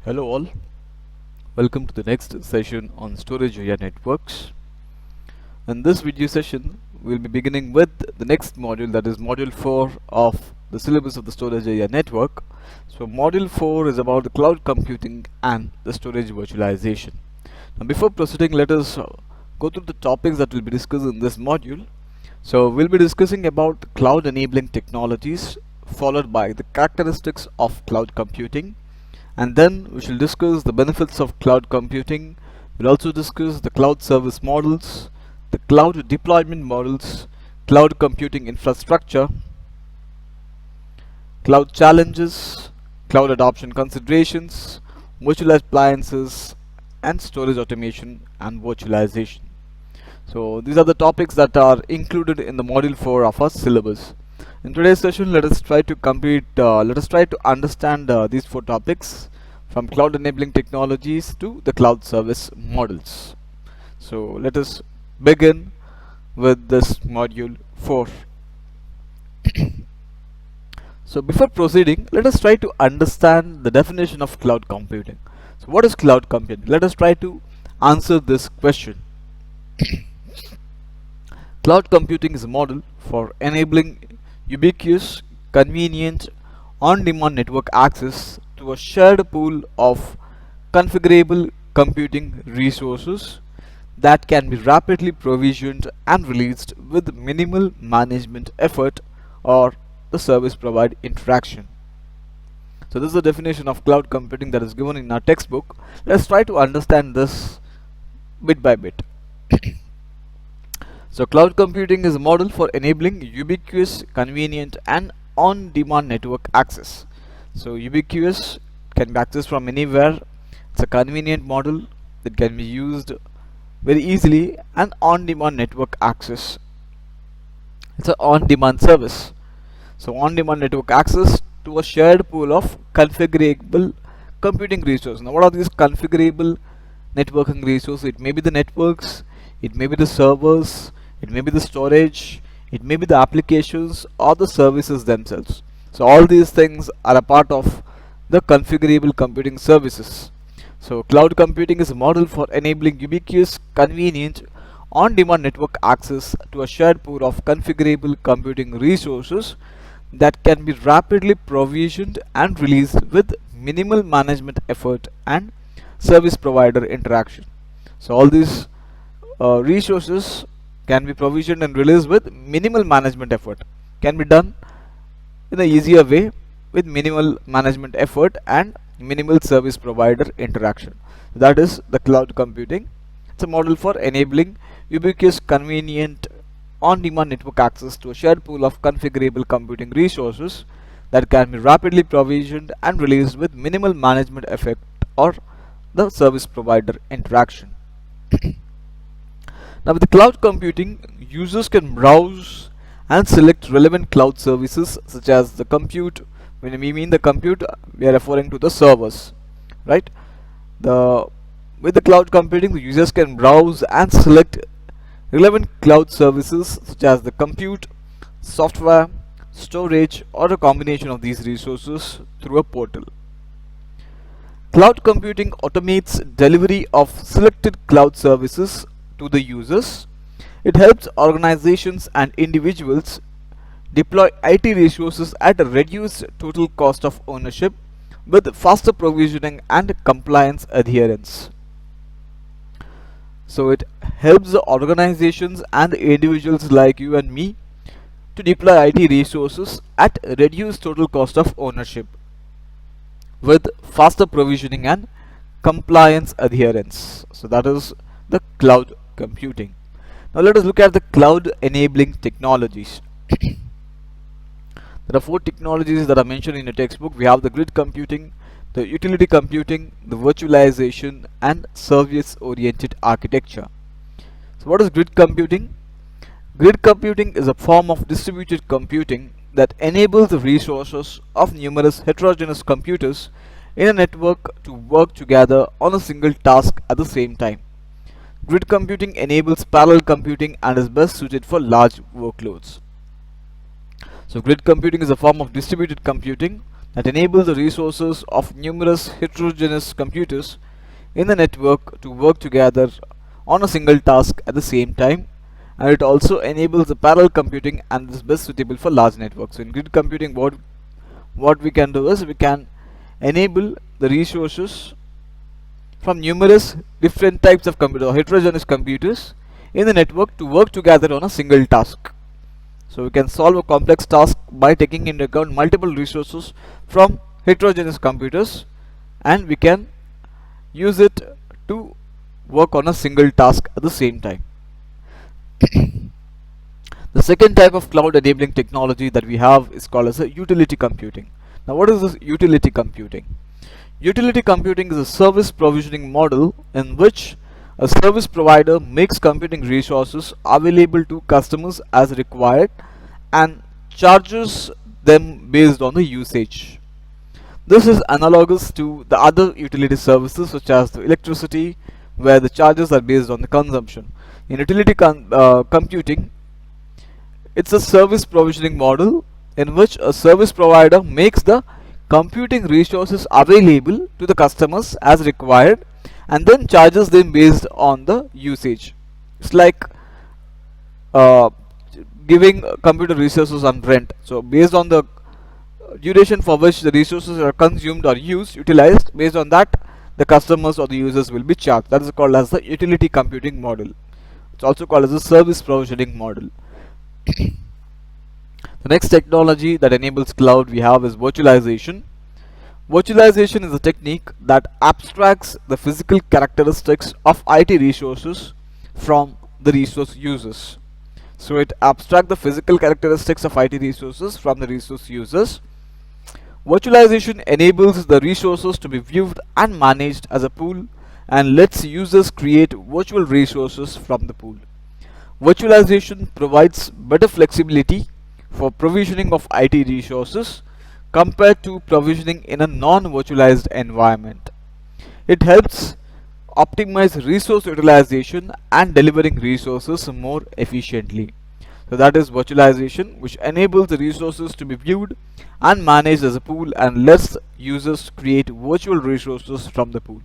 Hello all, welcome to the next session on storage area networks. In this video session, we'll be beginning with the next module, that is module 4 of the syllabus of the storage area network. So module 4 is about the cloud computing and the storage virtualization. Now before proceeding, let us go through the topics that will be discussed in this module. So we'll be discussing about cloud enabling technologies, followed by the characteristics of cloud computing, and then we shall discuss the benefits of cloud computing. We'll also discuss the cloud service models, the cloud deployment models, cloud computing infrastructure, cloud challenges, cloud adoption considerations, virtual appliances, and storage automation and virtualization. So these are the topics that are included in the module 4 of our syllabus. In today's session, let us try to understand these 4 topics, from cloud enabling technologies to the cloud service models. So let us begin with this module 4. So before proceeding, let us try to understand the definition of cloud computing. So what is cloud computing? Let us try to answer this question. Cloud computing is a model for enabling ubiquitous, convenient, on-demand network access to a shared pool of configurable computing resources that can be rapidly provisioned and released with minimal management effort or the service provider interaction. So this is the definition of cloud computing that is given in our textbook. Let's try to understand this bit by bit. So cloud computing is a model for enabling ubiquitous, convenient, and on-demand network access. So ubiquitous can be accessed from anywhere. It's a convenient model that can be used very easily, and on-demand network access. It's an on-demand service. So on-demand network access to a shared pool of configurable computing resources. Now what are these configurable networking resources? It may be the networks, it may be the servers, it may be the storage, it may be the applications or the services themselves. So all these things are a part of the configurable computing services. So cloud computing is a model for enabling ubiquitous, convenient, on-demand network access to a shared pool of configurable computing resources that can be rapidly provisioned and released with minimal management effort and service provider interaction. So all these resources can be provisioned and released with minimal management effort, can be done in an easier way with minimal management effort and minimal service provider interaction. That is the cloud computing. It's a model for enabling ubiquitous, convenient, on-demand network access to a shared pool of configurable computing resources that can be rapidly provisioned and released with minimal management effort or the service provider interaction. Now with the cloud computing, users can browse and select relevant cloud services such as the compute. When we mean the compute, we are referring to the servers, right? With the cloud computing, the users can browse and select relevant cloud services such as the compute, software, storage, or a combination of these resources through a portal. Cloud computing automates delivery of selected cloud services to the users. It helps organizations and individuals deploy IT resources at a reduced total cost of ownership with faster provisioning and compliance adherence. So it helps the organizations and the individuals like you and me to deploy IT resources at a reduced total cost of ownership with faster provisioning and compliance adherence. So that is the cloud computing. Now let us look at the cloud enabling technologies. There are 4 technologies that are mentioned in the textbook. We have the grid computing, the utility computing, the virtualization, and service oriented architecture. So what is grid computing? Grid computing is a form of distributed computing that enables the resources of numerous heterogeneous computers in a network to work together on a single task at the same time. Grid computing enables parallel computing and is best suited for large workloads. So grid computing is a form of distributed computing that enable the resources of numerous heterogeneous computers in the network to work together on a single task at the same time, and it also enables the parallel computing and is best suitable for large networks. So in grid computing, what we can do is we can enable the resources from numerous different types of computer or heterogeneous computers in the network to work together on a single task. So we can solve a complex task by taking into account multiple resources from heterogeneous computers, and we can use it to work on a single task at the same time. The second type of cloud enabling technology that we have is called as a utility computing. Now what is this utility computing? Utility computing is a service provisioning model in which a service provider makes computing resources available to customers as required and charges them based on the usage. This is analogous to the other utility services such as the electricity, where the charges are based on the consumption. In utility computing, it's a service provisioning model in which a service provider makes the computing resources available to the customers as required and then charges them based on the usage. It's like giving computer resources on rent. So based on the duration for which the resources are consumed or used, utilized, based on that the customers or the users will be charged. That is called as the utility computing model. It's also called as a service provisioning model. The next technology that enables cloud we have is virtualization. Virtualization is a technique that abstracts the physical characteristics of IT resources from the resource users. So it abstracts the physical characteristics of IT resources from the resource users. Virtualization enables the resources to be viewed and managed as a pool and lets users create virtual resources from the pool. Virtualization provides better flexibility for provisioning of IT resources compared to provisioning in a non-virtualized environment. It helps optimize resource utilization and delivering resources more efficiently. So that is virtualization, which enables the resources to be viewed and managed as a pool and lets users create virtual resources from the pool.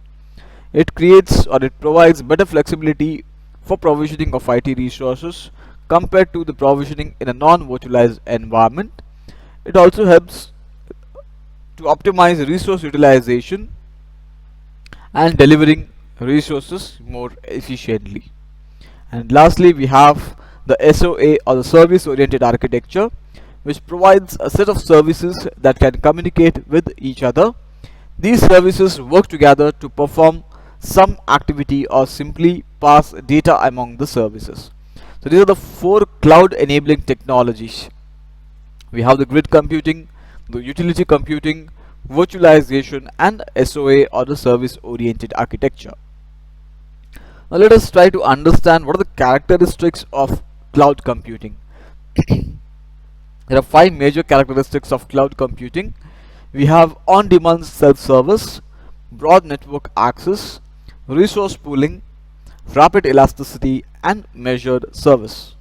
It creates or it provides better flexibility for provisioning of IT resources compared to the provisioning in a non-virtualized environment. It also helps to optimize resource utilization and delivering resources more efficiently. And lastly, we have the SOA or the service oriented architecture, which provides a set of services that can communicate with each other. These services work together to perform some activity or simply pass data among the services. So these are the four cloud enabling technologies. We have the grid computing, the utility computing, virtualization, and SOA or the service oriented architecture. Now let us try to understand what are the characteristics of cloud computing. There are 5 major characteristics of cloud computing. We have on-demand self-service, broad network access, resource pooling, rapid elasticity, and measured service.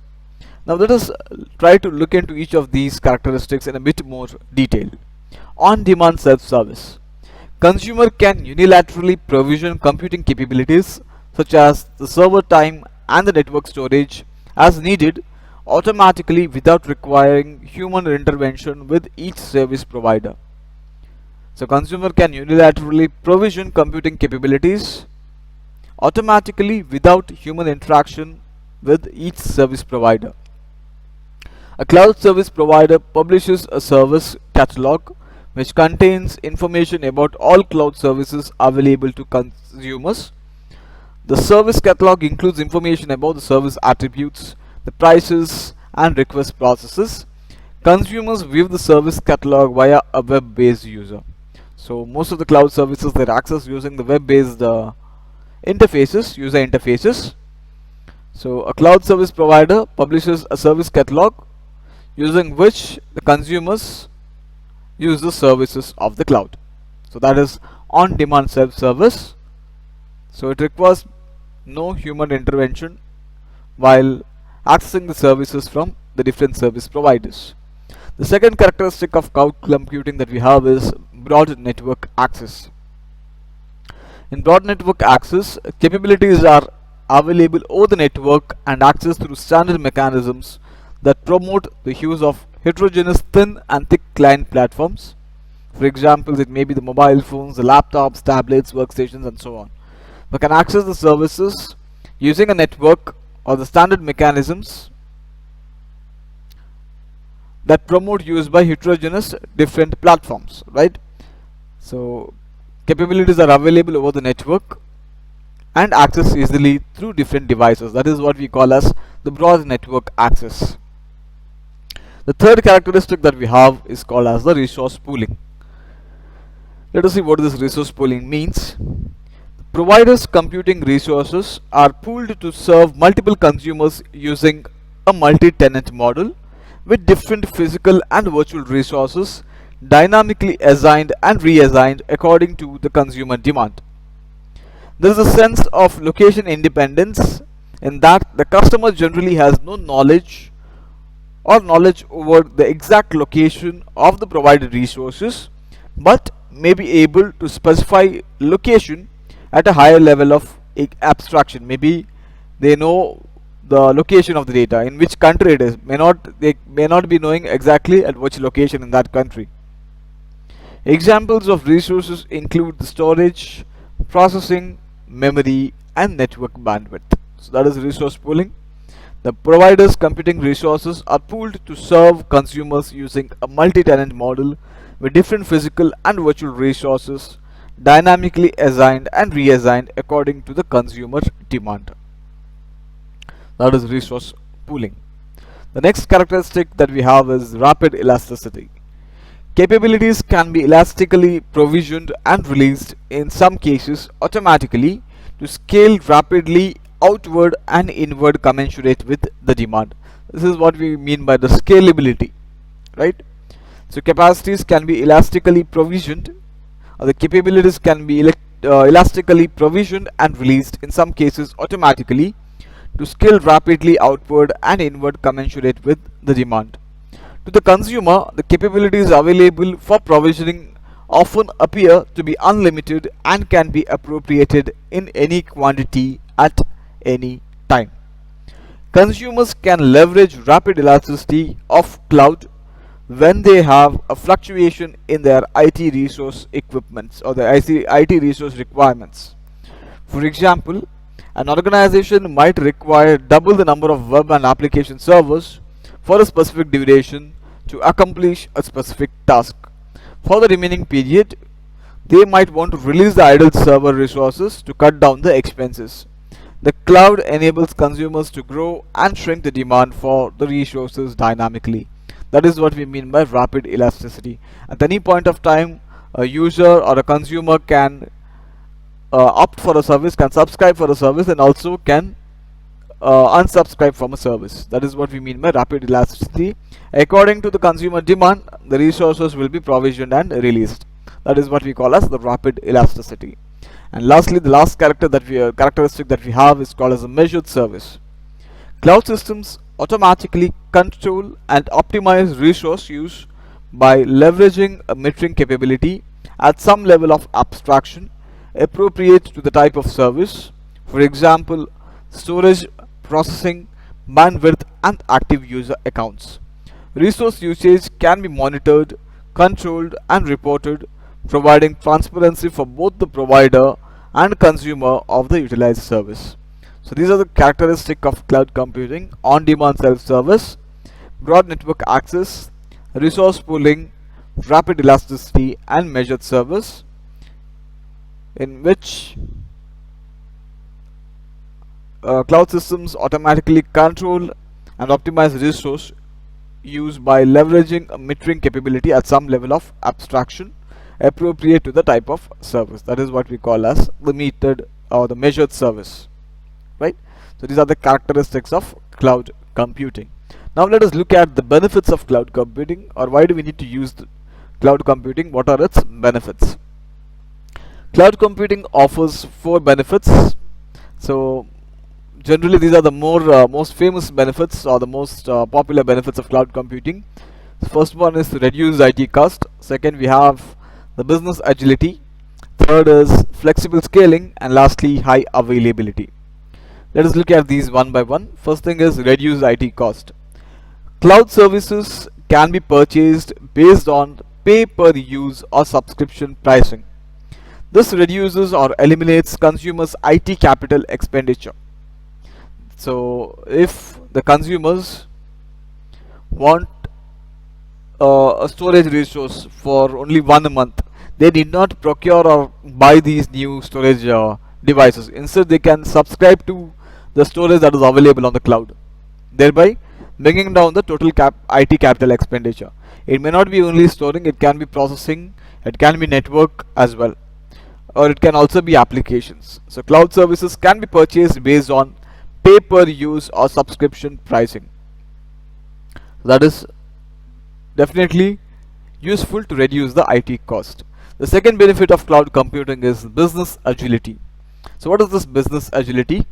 Now let us try to look into each of these characteristics in a bit more detail. On-demand self-service. Consumer can unilaterally provision computing capabilities such as the server time and the network storage as needed automatically without requiring human intervention with each service provider. So consumer can unilaterally provision computing capabilities automatically without human interaction with each service provider. A cloud service provider publishes a service catalog which contains information about all cloud services available to consumers. The service catalog includes information about the service attributes, the prices, and request processes. Consumers view the service catalog via a web-based user. So most of the cloud services they access using the web-based interfaces, user interfaces. So a cloud service provider publishes a service catalog using which the consumers use the services of the cloud. So that is on-demand self-service. So it requires no human intervention while accessing the services from the different service providers. The second characteristic of cloud computing that we have is broad network access. In broad network access, capabilities are available over the network and accessed through standard mechanisms that promote the use of heterogeneous thin and thick client platforms. For example, it may be the mobile phones, the laptops, tablets, workstations, and so on. We can access the services using a network or the standard mechanisms that promote use by heterogeneous different platforms, right? So capabilities are available over the network and access easily through different devices. That is what we call as the broad network access. The third characteristic that we have is called as the resource pooling. Let us see what this resource pooling means. Providers' computing resources are pooled to serve multiple consumers using a multi-tenant model with different physical and virtual resources dynamically assigned and reassigned according to the consumer demand. There is a sense of location independence in that the customer generally has no knowledge over the exact location of the provided resources, but may be able to specify location at a higher level of abstraction. Maybe they know the location of the data, in which country it is. They may not be knowing exactly at which location in that country. Examples of resources include the storage, processing, memory, and network bandwidth. So that is resource pooling. The provider's computing resources are pooled to serve consumers using a multi-tenant model with different physical and virtual resources dynamically assigned and reassigned according to the consumer demand. That is resource pooling. The next characteristic that we have is rapid elasticity. Capabilities can be elastically provisioned and released, in some cases automatically, to scale rapidly outward and inward commensurate with the demand. This is what we mean by the scalability, right? So capacities can be elastically provisioned, or the capabilities can be elastically provisioned and released, in some cases automatically, to scale rapidly outward and inward commensurate with the demand. To the consumer, the capabilities available for provisioning often appear to be unlimited and can be appropriated in any quantity at any time. Consumers can leverage rapid elasticity of cloud when they have a fluctuation in their IT resource equipments or the IT resource requirements. For example, an organization might require double the number of web and application servers for a specific duration to accomplish a specific task. For the remaining period, they might want to release the idle server resources to cut down the expenses. The cloud enables consumers to grow and shrink the demand for the resources dynamically. That is what we mean by rapid elasticity. At any point of time, a user or a consumer can opt for a service, can subscribe for a service, and also can unsubscribe from a service. That is what we mean by rapid elasticity. According to the consumer demand, the resources will be provisioned and released. That is what we call as the rapid elasticity. And lastly, the last characteristic that we have is called as a measured service. Cloud systems automatically control and optimize resource use by leveraging a metering capability at some level of abstraction appropriate to the type of service. For example, storage, processing, bandwidth, and active user accounts. Resource usage can be monitored, controlled, and reported, providing transparency for both the provider and consumer of the utilized service. So these are the characteristics of cloud computing: on-demand self-service, broad network access, resource pooling, rapid elasticity, and measured service, in which cloud systems automatically control and optimize resource use by leveraging a metering capability at some level of abstraction appropriate to the type of service. That is what we call as the metered or the measured service, right? So these are the characteristics of cloud computing. Now let us look at the benefits of cloud computing, or why do we need to use the cloud computing? What are its benefits? Cloud computing offers 4 benefits. So generally these are the most famous benefits or the most popular benefits of cloud computing. First one is reduce IT cost. Second, we have the business agility. Third is flexible scaling, and lastly, high availability. Let us look at these one by one. First thing is reduce IT cost. Cloud services can be purchased based on pay per use or subscription pricing. This reduces or eliminates consumers' IT capital expenditure. So, if the consumers want a storage resource for only 1 month, they need not procure or buy these new storage devices. Instead, they can subscribe to the storage that is available on the cloud, thereby bringing down the total IT capital expenditure. It may not be only storing, it can be processing, it can be network as well, or it can also be applications. So cloud services can be purchased based on pay per use or subscription pricing. That is definitely useful to reduce the IT cost. The second benefit of cloud computing is business agility. So what is this business agility?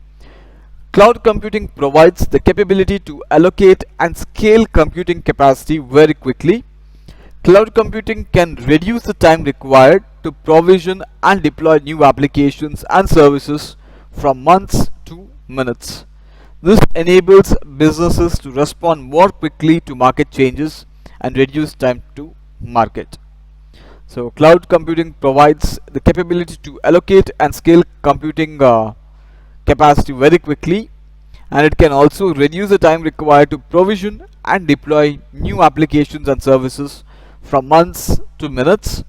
Cloud computing provides the capability to allocate and scale computing capacity very quickly. Cloud computing can reduce the time required to provision and deploy new applications and services from months to minutes. This enables businesses to respond more quickly to market changes and reduce time to market. So cloud computing provides the capability to allocate and scale computing capacity very quickly, and it can also reduce the time required to provision and deploy new applications and services from months to minutes,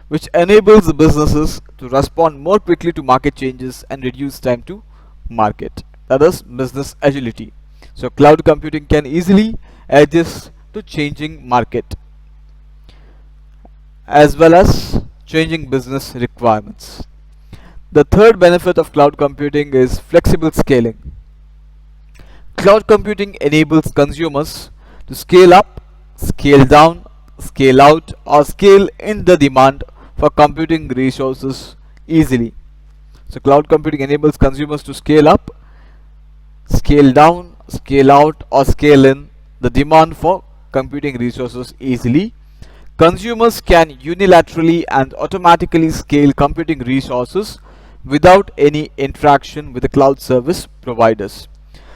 which enables the businesses to respond more quickly to market changes and reduce time to market. That is business agility. So cloud computing can easily adjust to changing market as well as changing business requirements. The third benefit of cloud computing is flexible scaling. Cloud computing enables consumers to scale up, scale down, scale out, or scale in the demand for computing resources easily. So cloud computing enables consumers to scale up, scale down, scale out, or scale in the demand for computing resources easily. Consumers can unilaterally and automatically scale computing resources without any interaction with the cloud service providers.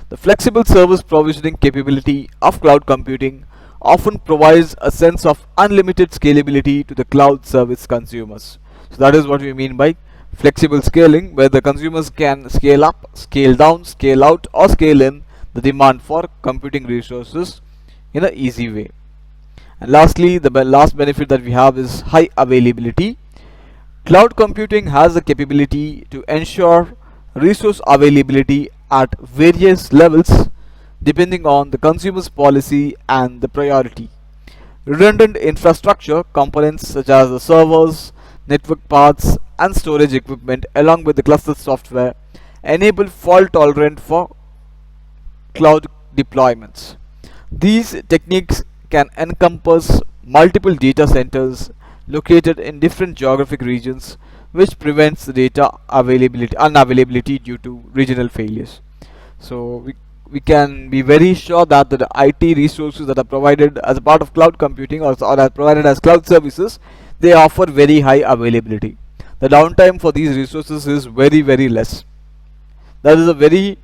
The flexible service provisioning capability of cloud computing often provides a sense of unlimited scalability to the cloud service consumers. So that is what we mean by flexible scaling, where the consumers can scale up, scale down, scale out, or scale in the demand for computing resources in an easy way. And lastly, the last benefit that we have is high availability. Cloud computing has the capability to ensure resource availability at various levels depending on the consumer's policy and the priority. Redundant infrastructure components such as the servers, network paths, and storage equipment, along with the cluster software, enable fault tolerant for cloud deployments. These techniques can encompass multiple data centers located in different geographic regions, which prevents data unavailability due to regional failures. So we can be very sure that the IT resources that are provided as a part of cloud computing or are provided as cloud services, they offer very high availability. The downtime for these resources is very less. That is a very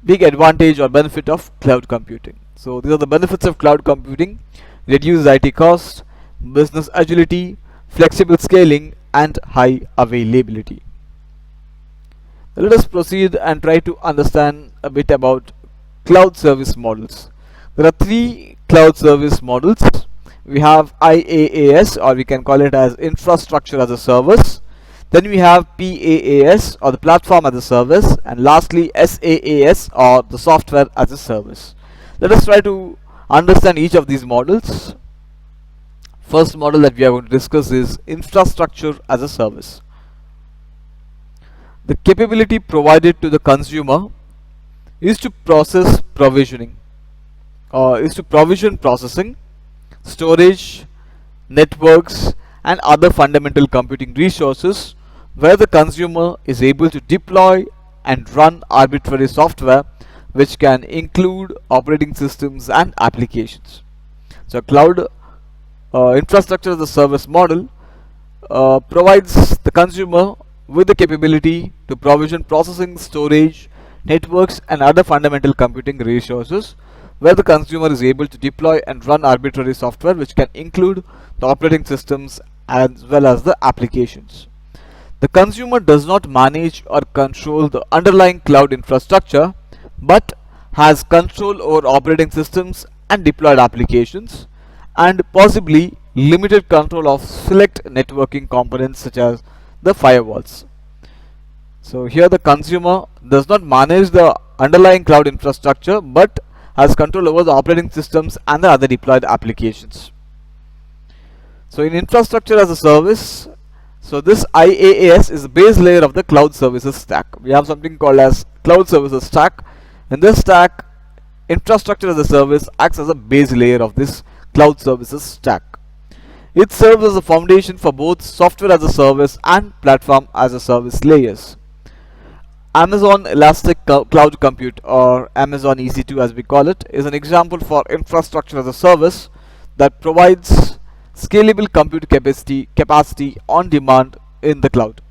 big advantage or benefit of cloud computing. So these are the benefits of cloud computing: reduced IT cost, business agility, flexible scaling, and high availability. Let us proceed and try to understand a bit about cloud service models. There are three cloud service models. We have IaaS, or we can call it as infrastructure as a service. Then we have PaaS, or the platform as a service, and lastly SaaS, or the software as a service. Let us try to understand each of these models. First model that we are going to discuss is infrastructure as a service. The capability provided to the consumer is to provision processing, storage, networks, and other fundamental computing resources, where the consumer is able to deploy and run arbitrary software, which can include operating systems and applications. So cloud infrastructure as a service model provides the consumer with the capability to provision processing, storage, networks, and other fundamental computing resources, where the consumer is able to deploy and run arbitrary software, which can include the operating systems as well as the applications. The consumer does not manage or control the underlying cloud infrastructure, but has control over operating systems and deployed applications, and possibly limited control of select networking components such as the firewalls. So here the consumer does not manage the underlying cloud infrastructure, but has control over the operating systems and the other deployed applications. So in infrastructure as a service, so this IaaS is the base layer of the cloud services stack. We have something called as cloud services stack. In this stack, infrastructure as a service acts as a base layer of this cloud services stack. It serves as a foundation for both software as a service and platform as a service layers. Amazon Elastic Cloud Compute, or Amazon EC2 as we call it, is an example for infrastructure as a service that provides scalable compute capacity on demand in the cloud.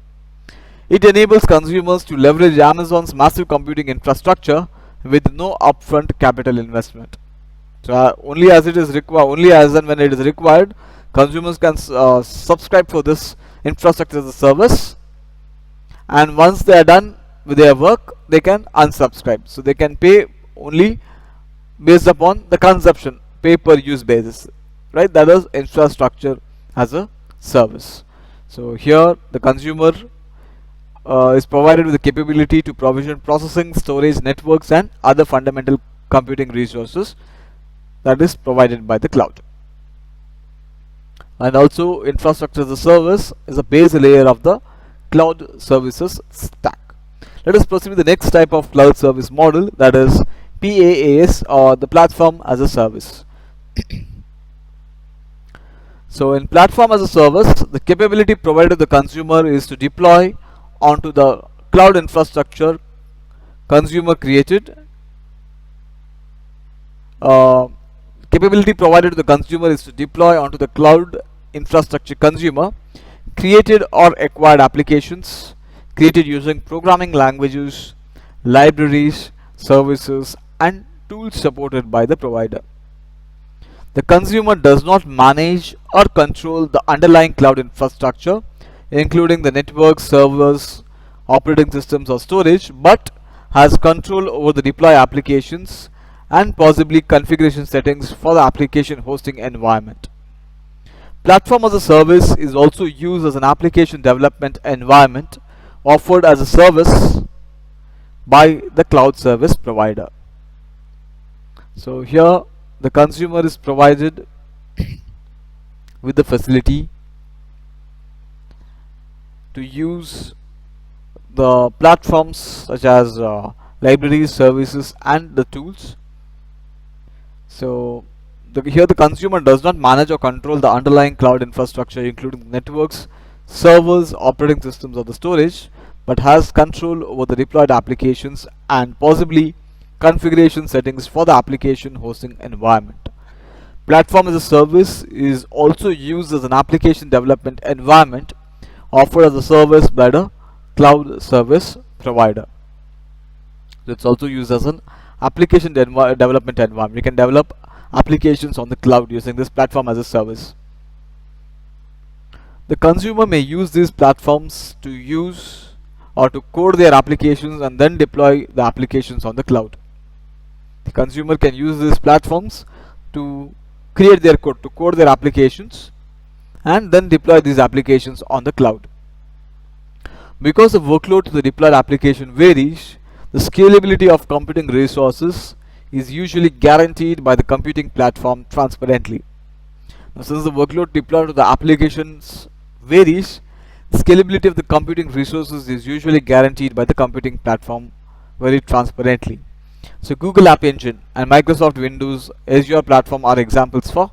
It enables consumers to leverage Amazon's massive computing infrastructure with no upfront capital investment. So only as and when it is required, consumers can subscribe for this infrastructure as a service, and once they are done with their work, they can unsubscribe. So they can pay only based upon the consumption, pay per use basis, right? That is infrastructure as a service. So here the consumer is provided with the capability to provision processing, storage, networks, and other fundamental computing resources that is provided by the cloud. And also infrastructure as a service is a base layer of the cloud services stack. Let us proceed with the next type of cloud service model, that is PaaS, or the platform as a service. So in platform as a service, the capability provided to the consumer is to deploy onto the cloud infrastructure consumer created. Capability provided to the consumer is to deploy onto the cloud infrastructure consumer created or acquired applications created using programming languages, libraries, services, and tools supported by the provider. The consumer does not manage or control the underlying cloud infrastructure, including the network, servers, operating systems, or storage, but has control over the deploy applications and possibly configuration settings for the application hosting environment. Platform as a service is also used as an application development environment offered as a service by the cloud service provider. So here the consumer is provided with the facility to use the platforms such as libraries, services, and the tools. So here the consumer does not manage or control the underlying cloud infrastructure, including networks, servers, operating systems, or the storage, but has control over the deployed applications and possibly configuration settings for the application hosting environment. Platform as a service is also used as an application development environment offered as a service by the cloud service provider. So it's also used as an application development environment. You can develop applications on the cloud using this platform as a service. The consumer may use these platforms to use or to code their applications and then deploy the applications on the cloud. The consumer can use these platforms to create their code, to code their applications, and then deploy these applications on the cloud. Because the workload to the deployed application varies, the scalability of computing resources is usually guaranteed by the computing platform transparently. Now, since the workload deployed to the applications varies, the scalability of the computing resources is usually guaranteed by the computing platform very transparently. So Google App Engine and Microsoft Windows Azure platform are examples for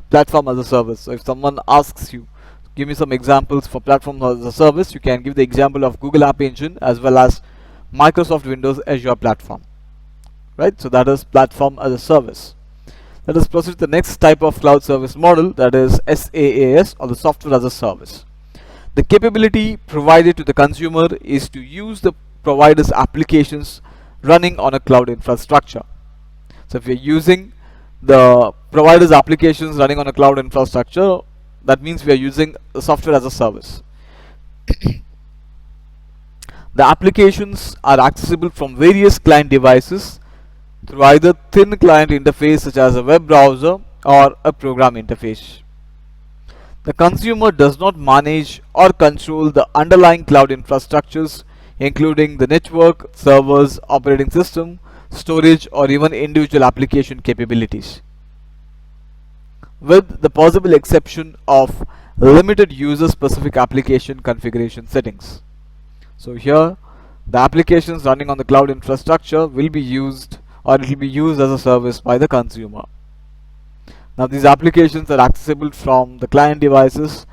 platform as a service. So if someone asks you, give me some examples for platform as a service, you can give the example of Google App Engine as well as Microsoft Windows Azure platform. Right? So that is platform as a service. Let us proceed to the next type of cloud service model, that is SaaS, or the software as a service. The capability provided to the consumer is to use the provider's applications running on a cloud infrastructure. So if you're using the provider's applications running on a cloud infrastructure, that means we are using the software as a service. The applications are accessible from various client devices through either thin client interface such as a web browser or a program interface. The consumer does not manage or control the underlying cloud infrastructures, including the network, servers, operating system, storage, or even individual application capabilities, with the possible exception of limited user-specific application configuration settings. So here, the applications running on the cloud infrastructure will be used, or it will be used as a service by the consumer. Now these applications are accessible from the client devices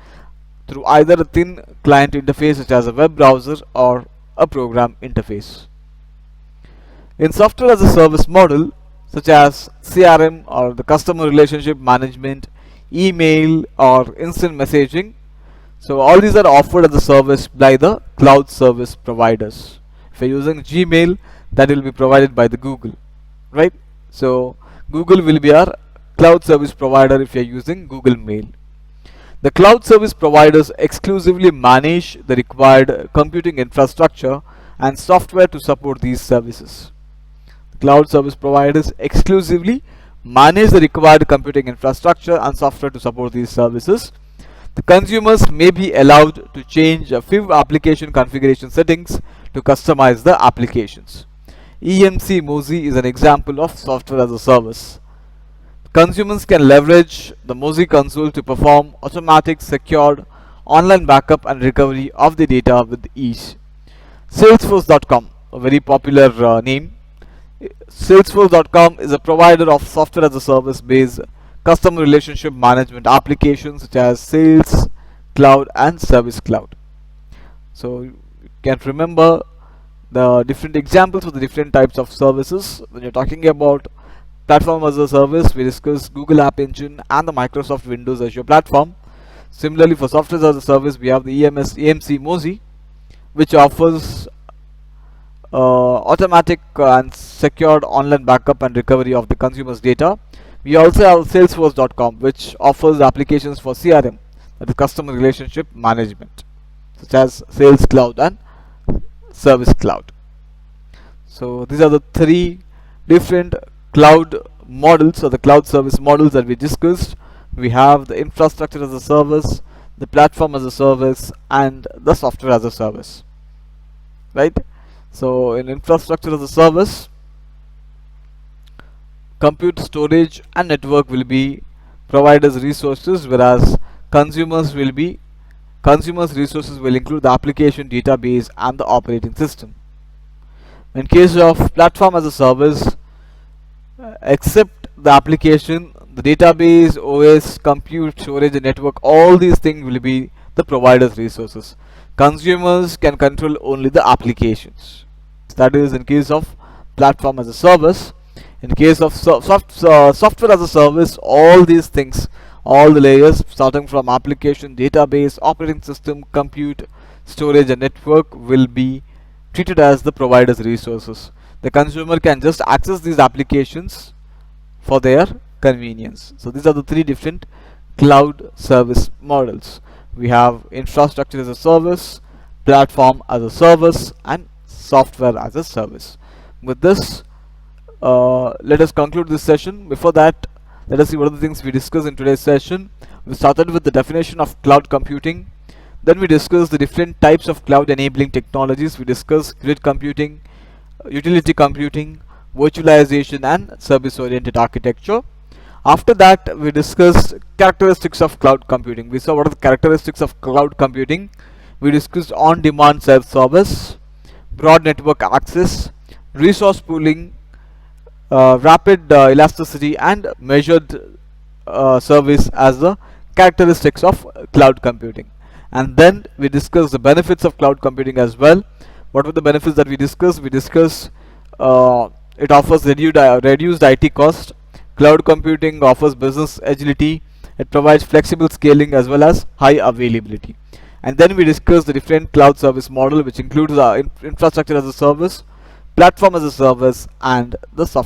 through either a thin client interface such as a web browser or a program interface. In software as a service model such as CRM or the customer relationship management, email or instant messaging, so all these are offered as a service by the cloud service providers. If you're using Gmail, that will be provided by the Google, right? So Google will be our cloud service provider if you're using Google Mail. The cloud service providers exclusively manage the required computing infrastructure and software to support these services. The cloud service providers exclusively manage the required computing infrastructure and software to support these services. The consumers may be allowed to change a few application configuration settings to customize the applications. EMC Mozy is an example of software as a service. Consumers can leverage the Mozy console to perform automatic, secured online backup and recovery of the data with ease. Salesforce.com, a very popular name. Salesforce.com is a provider of software as a service based customer relationship management applications such as Sales Cloud and Service Cloud. So you can remember the different examples for the different types of services. When you're talking about platform as a service, we discussed Google App Engine and the Microsoft Windows Azure platform. Similarly, for software as a service, we have the EMC Mozy, which offers automatic and secured online backup and recovery of the consumer's data. We also have Salesforce.com, which offers applications for CRM, that is customer relationship management, such as Sales Cloud and Service Cloud. So these are the three different cloud models, or the cloud service models that we discussed. We have the infrastructure as a service, the platform as a service, and the software as a service, right? So in infrastructure as a service, compute, storage and network will be providers' resources, whereas consumers resources will include the application, database and the operating system. In case of platform as a service, except the application, the database, OS, compute, storage and network, all these things will be the provider's resources. Consumers can control only the applications. That is in case of platform as a service. In case of software as a service, all these things, all the layers starting from application, database, operating system, compute, storage and network will be treated as the provider's resources. The consumer can just access these applications for their convenience. So these are the three different cloud service models. We have infrastructure as a service, platform as a service and software as a service. With this, let us conclude this session. Before that, let us see what are the things we discussed in today's session. We started with the definition of cloud computing. Then we discussed the different types of cloud enabling technologies. We discussed grid computing, utility computing, virtualization and service oriented architecture. After that, we discussed characteristics of cloud computing. We saw what are the characteristics of cloud computing. We discussed on-demand self-service, broad network access, resource pooling, rapid elasticity and measured service as the characteristics of cloud computing. And then we discussed the benefits of cloud computing as well. What were the benefits that we discussed? We discussed it offers reduced IT cost, Cloud computing offers business agility. It provides flexible scaling as well as high availability. And then we discuss the different cloud service model, which includes the infrastructure as a service, platform as a service, and the software